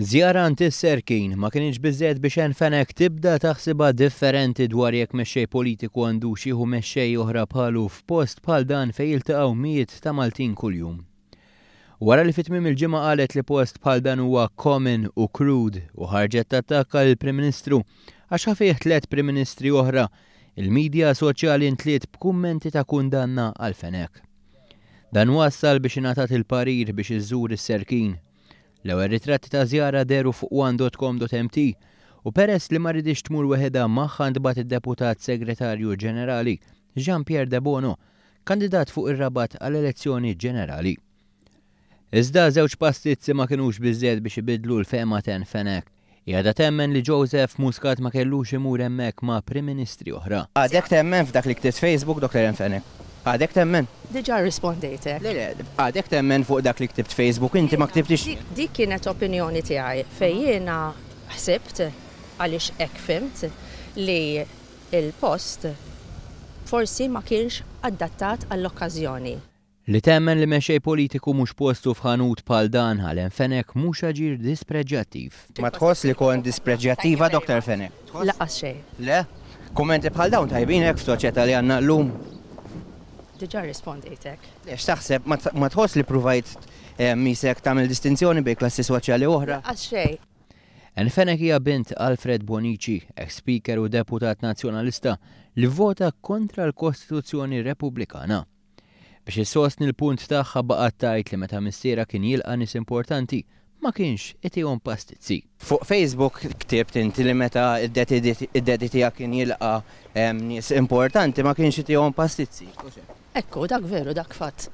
Żjara antis-Serkin ma kienx biżżejjed biex Enfenek tibda taħsibha differenti dwar jekk mexxej politiku għandux jieħu mexxej oħra bħalu f'post bħal dan fejn jiltaqgħu mijiet ta' Maltin kuljum. Wara li fit-tmiem il-ġimgħa qalet li post bħal dan huwa common u crude u ħarġet tattakka lill-Prim Ministru għax ħafih tliet Prim Ministri oħra, il-midja soċjali ntliet b'kummenti ta' kundanna għal Fenek. Dan wassal biex ingħatat il-parir biex iżżur is-Serkin. L-ewwel ritratti ta' żjara deru fuq one.com.mt u peress li ma rridix tmur weħeda magħha ntbagħat id-Deputat Segretarju Ġenerali Jean-Pierre De Bono, kandidat fuq ir-Rabat għall-elezzjoni ġenerali. Iżda żewġ pastizzi ma kinux biżżejjed biex ibidlu l-fehma ta' Fenek. Jada temmen li Joseph Muscat ma kellux imur hemmhekk ma' Prim Ministri oħra. Għadek temmen f'dak li ktibt Facebook, Dr. Fenek. Għadek temmen. Diġa rispondejtek. Għadek temmen fuq dak li ktibt Facebook, inti ma ktibtix. Dik kienet opinjoni tiegħi fejn jiena ħsibt għaliex hekk fimt li il-post forsi ma kienx adattat għall-okkażjoni. Li temmen li mexxej politiku mhux postu f'ħanut bħal dan għal Fenek mhux aġir dispreġjattiv. Ma tħoss li kon dispreġjattiva, Dr. Fenek? Laqas xejn. Le? Kummenti bħal dawn tajbin hekk f'soċjetà li għandna llum. Diġa rispondejtek. Lex taħseb ma tħoss li provajt misek tagħmel distinzjoni bejn klassi soċjali oħra? Laqas xejn. Fenek hija bint Alfred Bonici, ex-speaker u deputat nazzjonalista li vota kontra l-Kostituzzjoni Repubblikana. Biex issostni l-punt tagħha baqgħet tgħid li meta missiera kien jilqa' nies importanti ma kienx itihom pastizzi. Fuq Facebook ktibt inti li meta id-dedi tiegħek kien jilqa' nies importanti ma kienx itihom pastizzi. Ekku, dak veru, dak fatt.